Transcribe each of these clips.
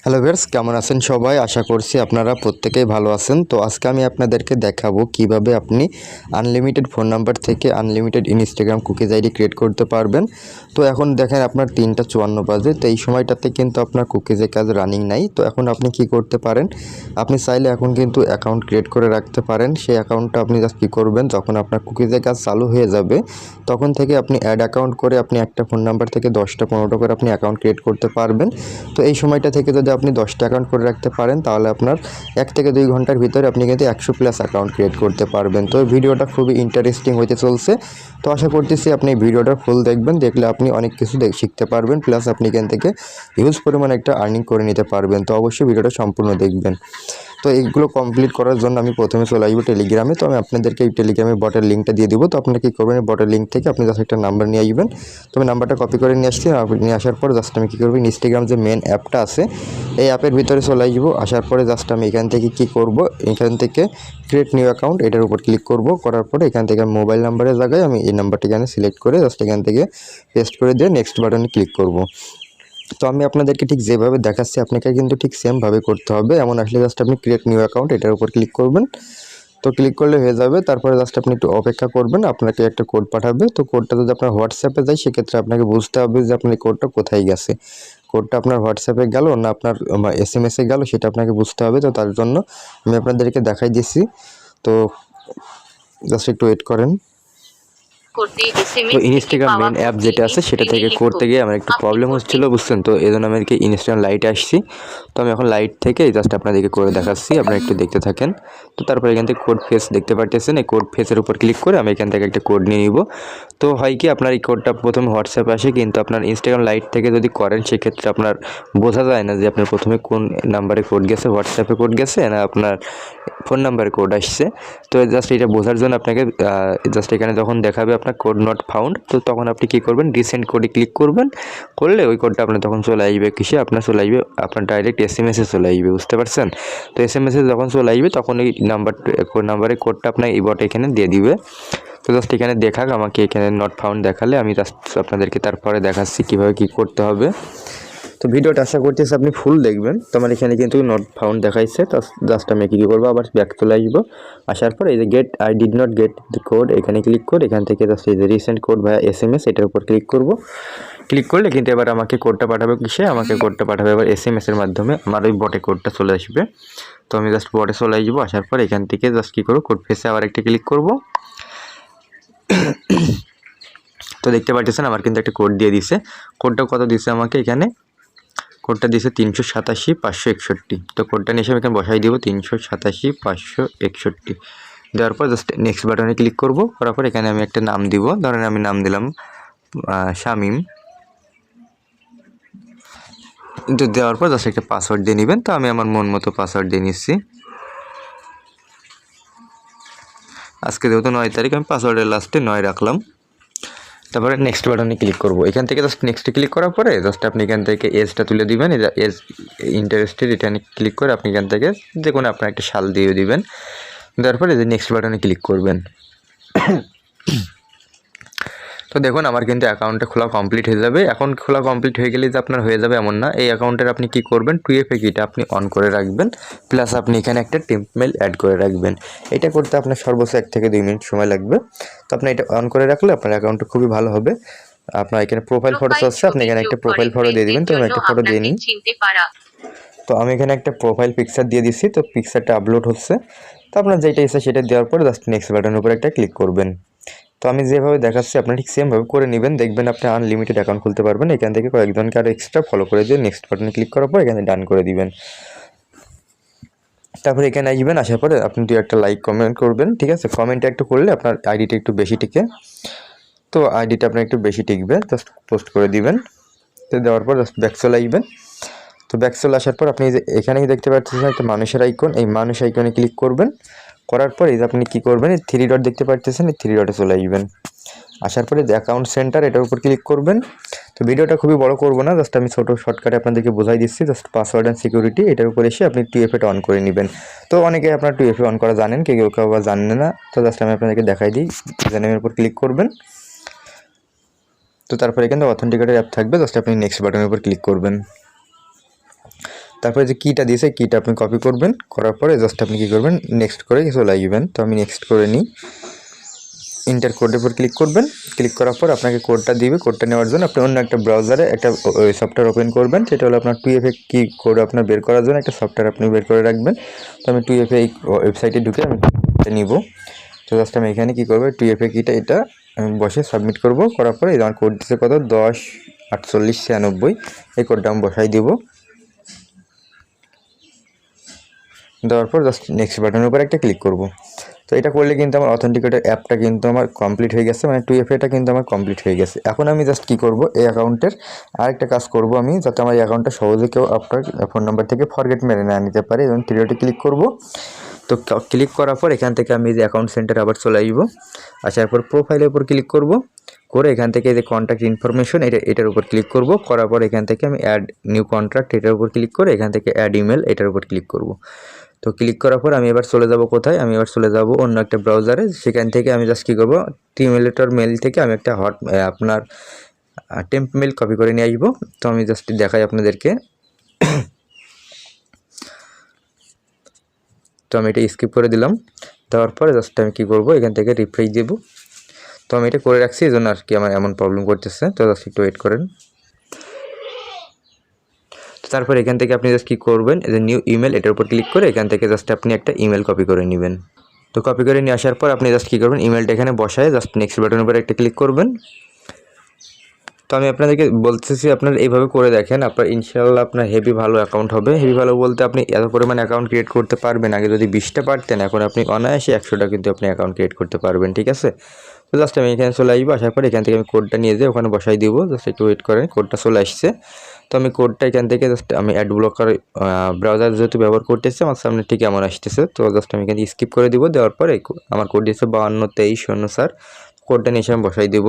Hello viewers, কেমন আছেন সবাই? আশা করছি আপনারা প্রত্যেকেই ভালো আছেন। তো আজকে আমি আপনাদেরকে দেখাবো কিভাবে আপনি আনলিমিটেড ফোন নাম্বার থেকে unlimited Instagram cookies ID create করতে পারবেন। তো এখন দেখেন আপনার 3:54 বাজে, তো এই সময়টাতে কিন্তু আপনার কুকিজের কাজ রানিং নাই। তো এখন আপনি কি করতে পারেন, আপনি চাইলে এখন কিন্তু অ্যাকাউন্ট ক্রিয়েট করে রাখতে পারেন। সেই অ্যাকাউন্টটা আপনি জাস্ট কী করবেন, যখন আপনার কুকিজের কাজ চালু হয়ে যাবে তখন থেকে আপনি অ্যাড অ্যাকাউন্ট করে আপনি একটা ফোন নাম্বার থেকে 10টা 15টা করে আপনি অ্যাকাউন্ট ক্রিয়েট করতে পারবেন। তো এই সময়টা থেকে যদি আপনি 10টা অ্যাকাউন্ট করে রাখতে পারেন তাহলে আপনার 1 থেকে 2 ঘন্টার ভিতরে আপনি কিন্তু 100+ অ্যাকাউন্ট ক্রিয়েট করতে পারবেন। তো ভিডিওটা খুবই ইন্টারেস্টিং হতে চলছে। তো আশা করতেছি আপনি ভিডিওটা ফুল দেখবেন, দেখলে আপনি অনেক কিছু শিখতে পারবেন, প্লাস আপনি এখান থেকে হিউজ পরিমাণে একটা আর্নিং করে নিতে পারবেন। তো অবশ্যই ভিডিওটা সম্পূর্ণ দেখবেন। তো এইগুলো কমপ্লিট করার জন্য আমি প্রথমে চলে আসবো টেলিগ্রামে। তো আমি আপনাদেরকে এই টেলিগ্রামে বটের লিঙ্কটা দিয়ে দিব। তো আপনারা কী করবেন, এই বটের লিঙ্ক থেকে আপনি জাস্ট একটা নাম্বার নিয়ে আসবেন। তো আমি নাম্বারটা কপি করে নিয়ে আসছি। নিয়ে আসার পর জাস্ট আমি কী করবো, ইনস্টাগ্রাম যে মেন অ্যাপটা আছে এই অ্যাপের ভিতরে চলে আসবো। আসার পরে জাস্ট আমি এখান থেকে কী করব, এখান থেকে ক্রিয়েট নিউ অ্যাকাউন্ট এটার উপর ক্লিক করব। করার পরে এখান থেকে মোবাইল নাম্বারের জায়গায় আমি এই নাম্বারটি এখানে সিলেক্ট করে জাস্ট এখান থেকে পেস্ট করে দিয়ে নেক্সট বাটনে ক্লিক করব। তো আমি আপনাদেরকে ঠিক যেভাবে দেখাচ্ছি আপনাকে কিন্তু ঠিক সেমভাবে করতে হবে। এমন আসলে জাস্ট আপনি ক্রিয়েট নিউ অ্যাকাউন্ট এটার উপর ক্লিক করবেন। তো ক্লিক করলে হয়ে যাবে। তারপরে জাস্ট আপনি একটু অপেক্ষা করবেন, আপনাকে একটা কোড পাঠাবে। তো কোডটা যদি আপনার হোয়াটসঅ্যাপে যায় সেক্ষেত্রে আপনাকে বুঝতে হবে যে আপনার কোডটা কোথায় গেছে। কোডটা আপনার হোয়াটসঅ্যাপে গেল না আপনার SMS-এ গেল সেটা আপনাকে বুঝতে হবে। তো তার জন্য আমি আপনাদেরকে দেখাই দিচ্ছি। তো জাস্ট একটু ওয়েট করেন। তো ইনস্টাগ্রাম মেন অ্যাপ যেটা আছে সেটা থেকে করতে গিয়ে আমার একটু প্রবলেম হচ্ছিলো, বুঝছেন। তো এই জন্য আমি আর কি ইনস্টাগ্রাম লাইটে আসছি। তো আমি এখন লাইট থেকে জাস্ট আপনাদেরকে করে দেখাচ্ছি, আপনারা একটু দেখতে থাকেন। তো তারপরে এখান থেকে কোড ফেস দেখতে পাচ্ছেন, এই কোড ফেসের উপর ক্লিক করে আমি এখান থেকে একটা কোড নিয়ে নিব। তো হয় কি আপনার এই কোডটা প্রথমে হোয়াটসঅ্যাপে আসে, কিন্তু আপনার ইনস্টাগ্রাম লাইট থেকে যদি করেন সেক্ষেত্রে আপনার বোঝা যায় না যে আপনার প্রথমে কোন নাম্বারে কোড গেছে, হোয়াটসঅ্যাপে কোড গেছে না আপনার ফোন নাম্বারে কোড আসছে। তো জাস্ট এটা বোঝার জন্য আপনাকে জাস্ট এখানে যখন দেখাবে আপনার কোড নট ফাউন্ড, তো তখন আপনি কী করবেন, রিসেন্ট কোডে ক্লিক করবেন। করলে ওই কোডটা আপনার তখন চলে আসবে কিসে, আপনার চলে আসবে আপনার ডাইরেক্ট SMS-এ চলে আসবে, বুঝতে পারছেন। তো SMS-এ যখন চলে আসবে তখন এই নাম্বারের কোডটা আপনার এই বটে এখানে দিয়ে দিবে। তো জাস্ট এখানে দেখাক, আমাকে এখানে নট ফাউন্ড দেখালে আমি জাস্ট আপনাদেরকে তারপরে দেখাচ্ছি কীভাবে কী করতে হবে। তো ভিডিওটা আশা করতেছি আপনি ফুল দেখবেন। তো আমার এখানে কিন্তু নট ফাউন্ড দেখাইছে। তো জাস্ট আমি কী করবো, আবার ব্যাক চলে আসবো। আসার পর এই যে I did not get the code এখানে ক্লিক করে এখান থেকে জাস্ট এই যে রিসেন্ট কোড ভায়া SMS এটার উপর ক্লিক করব। ক্লিক করলে কিন্তু এবার আমাকে কোডটা পাঠাবে কিসে, আমাকে কোডটা পাঠাবে এবার SMS-এর মাধ্যমে। আমার ওই বটে কোডটা চলে আসবে। তো আমি জাস্ট বটে চলে আসবো। আসার পর এখান থেকে জাস্ট কী করবো, কোড ফেসে আবার একটা ক্লিক করব। তো দেখতে পাচ্ছেন আমার কিন্তু একটা কোড দিয়ে দিছে। কোডটা কত দিছে আমাকে, এখানে কোডটা দিয়েছে 387,561। তো কোডটা নিয়ে এসে আমি এখানে বসাই দিব 387,561। দেওয়ার পর জাস্ট নেক্সট বাটনে ক্লিক করব। করার পর এখানে আমি একটা নাম দিব, ধরেন আমি নাম দিলাম শামিম। কিন্তু দেওয়ার পর জাস্ট একটা পাসওয়ার্ড দিয়ে নেবেন। তো আমি আমার মন মতো পাসওয়ার্ড দিয়ে নিচ্ছি। আজকে যেহেতু 9 তারিখ আমি পাসওয়ার্ডের লাস্টে 9 রাখলাম। তারপরে নেক্সট বাটনে ক্লিক করব। এখান থেকে জাস্ট নেক্সটে ক্লিক করার পরে জাস্ট আপনি এখান থেকে এজটা তুলে দিবেন। এজ ইন্টারেস্টেড এটা ক্লিক করে আপনি এখান থেকে যে কোনো আপনার একটা সাল দিয়ে দিবেন। দেওয়ার পরে যে নেক্সট বাটনে ক্লিক করবেন। তো দেখুন আমার কিন্তু অ্যাকাউন্টটা খোলা কমপ্লিট হয়ে যাবে। অ্যাকাউন্ট খোলা কমপ্লিট হয়ে গেলে যে আপনার হয়ে যাবে এমন না। এই অ্যাকাউন্টের আপনি কি করবেন, 2FA কিটা আপনি অন করে রাখবেন, প্লাস আপনি এখানে একটা টেম্প মেল অ্যাড করে রাখবেন। এটা করতে আপনার সর্বোচ্চ 1 থেকে 2 মিনিট সময় লাগবে। তো আপনি এটা অন করে রাখলে আপনার অ্যাকাউন্টটা খুবই ভালো হবে। আপনার এখানে প্রোফাইল ফটো আছে, আপনি এখানে একটা প্রোফাইল ফটো দিয়ে দিবেন। তো আমি একটা ফটো দিয়ে নিই। তো আমি এখানে একটা প্রোফাইল পিকচার দিয়ে দিচ্ছি। তো পিকচারটা আপলোড হচ্ছে। তো আপনার যেটা ইচ্ছা সেটা দেওয়ার পরে জাস্ট নেক্সট বাটনের উপর একটা ক্লিক করবেন। তো আমি যেভাবে দেখাচ্ছি আপনি ঠিক সেমভাবে করে নেবেন, দেখবেন আপনি আনলিমিটেড অ্যাকাউন্ট খুলতে পারবেন। এখান থেকে কয়েকজনকে আরও এক্সট্রা ফলো করে দিয়ে নেক্সট বাটনে ক্লিক করার পর এখানে ডান করে দিবেন। তারপরে এখানে আসবেন, আসার পরে আপনি একটা লাইক কমেন্ট করবেন, ঠিক আছে। কমেন্টটা একটু করলে আপনার আইডিটা একটু বেশি টিকে। তো আইডিটা আপনার একটু বেশি টিকবে, জাস্ট পোস্ট করে দিবেন। তো দেওয়ার পর জাস্ট ব্যাক চলে আসবেন। তো ব্যাক চলে আসার পর আপনি যে এখানেই দেখতে পাচ্ছেন একটা মানুষের আইকন, এই মানুষ আইকনে ক্লিক করবেন। করার পর এই যে আপনি কী করবেন, এই 3 ডট দেখতে পাচ্ছেন, এই 3 ডটে চলে আসবেন। আসার পরে যে অ্যাকাউন্ট সেন্টার এটার উপর ক্লিক করবেন। তো ভিডিওটা খুবই বড় করব না, জাস্ট আমি ছোটো শর্টকাটে আপনাদেরকে বোঝাই দিচ্ছি। জাস্ট পাসওয়ার্ড অ্যান্ড সিকিউরিটি এটার উপর এসে আপনি 2FA অন করে নেবেন। তো অনেকে আপনার 2FA অন করা জানেন, কেউ আবার জানেন না। তো জাস্ট আমি আপনাদেরকে দেখাই দিই। ইউজারনেমের উপর ক্লিক করবেন। তো তারপরে এখানে অথেন্টিকেটর অ্যাপ থাকবে, জাস্ট আপনি নেক্সট বাটনের উপর ক্লিক করবেন। তারপরে যে কিটা দিয়েছে কিটা আপনি কপি করবেন, করার পরে জাস্ট আপনি কী করবেন নেক্সট করে চলে আসবেন। তো আমি নেক্সট করে নিই, ইন্টার কোডের উপর ক্লিক করবেন। ক্লিক করার পর আপনাকে কোডটা দিবে। কোডটা নেওয়ার জন্য আপনি অন্য একটা ব্রাউজারে একটা সফটওয়্যার ওপেন করবেন, সেটা হলো আপনার 2FA কি কোড আপনার বের করার জন্য একটা সফটওয়্যার আপনি বের করে রাখবেন। তো আমি 2FA এই ওয়েবসাইটে ঢুকে আমি নিব। তো জাস্ট আমি এখানে কী করবো 2FA কিটা এটা আমি বসে সাবমিট করব। করার পরে আমার কোড দিচ্ছে কত 10 48 96, এই কোডটা আমি বসাই দিব। দেওয়ার পর জাস্ট নেক্সট বাটনের উপর একটা ক্লিক করব। তো এটা করলে কিন্তু আমার অথেন্টিকেটের অ্যাপটা কিন্তু আমার কমপ্লিট হয়ে গেছে, মানে 2FAটা কিন্তু আমার কমপ্লিট হয়ে গেছে। এখন আমি জাস্ট কী করব, এই অ্যাকাউন্টের আরেকটা কাজ করব আমি, যাতে আমার এই অ্যাকাউন্টটা সহজে কেউ আপনার ফোন নাম্বার থেকে ফরগেট মেরে না নিতে পারে। এবং থ্রিডটে ক্লিক করব। তো ক্লিক করার পর এখান থেকে আমি যে অ্যাকাউন্ট সেন্টারে আবার চলে আসব। আসার পর প্রোফাইলের উপর ক্লিক করব, করে এখান থেকে যে কন্ট্যাক্ট ইনফরমেশন এটার উপর ক্লিক করব। করার পর এখান থেকে আমি অ্যাড নিউ কন্ট্রাক্ট এটার উপর ক্লিক করে এখান থেকে অ্যাড ইমেল এটার উপর ক্লিক করব। তো ক্লিক করার পর আমি এবার চলে যাব কোথায়, আমি এবার চলে যাব অন্য একটা ব্রাউজারে। সেখান থেকে আমি জাস্ট কী করবো, টিমেলেটর মেল থেকে আমি একটা আপনার টেম্প মেল কপি করে নিয়ে আসবো। তো আমি জাস্ট দেখাই আপনাদেরকে। তো আমি এটা স্কিপ করে দিলাম। দেওয়ার পরে জাস্ট আমি কী করবো, এখান থেকে রিফ্রেশ দেব। তো আমি এটা করে রাখছি, এই জন্য আর কি আমার এমন প্রবলেম করতেছে। তো জাস্ট একটু ওয়েট করেন। তারপর এখান থেকে আপনি জাস্ট কী করবেন, যে নিউ ইমেল এটার উপর ক্লিক করে এখান থেকে জাস্ট আপনি একটা ইমেল কপি করে নেবেন। তো কপি করে নিয়ে আসার পর আপনি জাস্ট কী করবেন, ইমেলটা এখানে বসায় জাস্ট নেক্সট বাটনের উপর একটা ক্লিক করবেন। তো আমি আপনাদেরকে বলতেছি আপনারা এইভাবে করে দেখেন, আপনার ইনশাআল্লাহ আপনার হেভি ভালো অ্যাকাউন্ট হবে। হেভি ভালো বলতে আপনি এত পরিমাণ অ্যাকাউন্ট ক্রিয়েট করতে পারবেন, আগে যদি 20টা পারতেন এখন আপনি অনায়াসে 100টা কিন্তু আপনি অ্যাকাউন্ট ক্রিয়েট করতে পারবেন, ঠিক আছে। তো জাস্ট আমি এখানে চলে আসবো। আসার পর এখান থেকে আমি কোডটা নিয়ে যাই ওখানে বসাই দিব। জাস্ট একটু ওয়েট করেন, কোডটা চলে আসছে। তো আমি কোডটা এখান থেকে জাস্ট আমি অ্যাড ব্লকার ব্রাউজার যেহেতু ব্যবহার করতেছি আমার সামনে ঠিক এমন আসতেছে। তো জাস্ট আমি এখানে স্কিপ করে দিব। দেওয়ার পরে আমার কোড দিচ্ছে 522304। কোডটা নিয়ে এসে আমি বসাই দিব।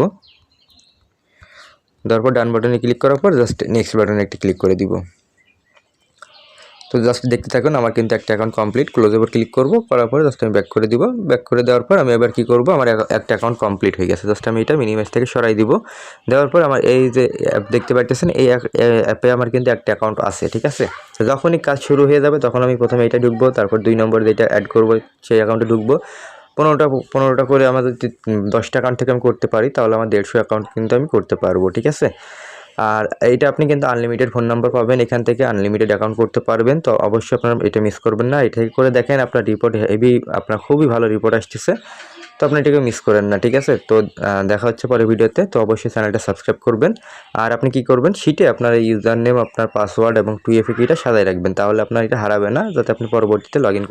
দেওয়ার পর ডান বাটনে ক্লিক করার পর জাস্ট নেক্সট বাটনে একটি ক্লিক করে দিব। তো জাস্ট দেখতে থাকুন, আমার কিন্তু একটা অ্যাকাউন্ট কমপ্লিট। ক্লোজ উপর ক্লিক করব, করার পরে জাস্ট আমি ব্যাক করে দিব। ব্যাক করে দেওয়ার পর আমি এবার কী করব, আমার একটা অ্যাকাউন্ট কমপ্লিট হয়ে গেছে। জাস্ট আমি এটা মিনিমাইজ থেকে সরাই দিব। দেওয়ার পর আমার এই যে অ্যাপ দেখতে পাচ্ছেন, এই অ্যাপে আমার কিন্তু একটা অ্যাকাউন্ট আছে, ঠিক আছে। তো যখনই কাজ শুরু হয়ে যাবে তখন আমি প্রথমে এটা ঢুকবো, তারপর 2 নম্বর যেটা অ্যাড করবো সেই অ্যাকাউন্টে ঢুকবো। 15টা করে আমার যদি 10টা অ্যাকাউন্ট থেকে আমি করতে পারি তাহলে আমার 150 অ্যাকাউন্ট কিন্তু আমি করতে পারবো, ঠিক আছে। আর এইটা আপনি কিন্তু আনলিমিটেড ফোন নাম্বার পাবেন, এখান থেকে আনলিমিটেড অ্যাকাউন্ট করতে পারবেন। তো অবশ্যই আপনারা এটা মিস করবেন না। এটা করে দেখেন আপনার রিপোর্ট হেভি, আপনার খুবই ভালো রিপোর্ট আসতেছে। তো আপনি এটাকে মিস করেন না, ঠিক আছে। তো দেখা হচ্ছে পরের ভিডিওতে। তো অবশ্যই চ্যানেলটা সাবস্ক্রাইব করবেন। আর আপনি কি করবেন, শিটে আপনার ইউজার নেম, আপনার পাসওয়ার্ড এবং 2FA কিটা সাজায় রাখবেন, তাহলে আপনার এটা হারাবে না, যাতে আপনি পরবর্তীতে লগ ইন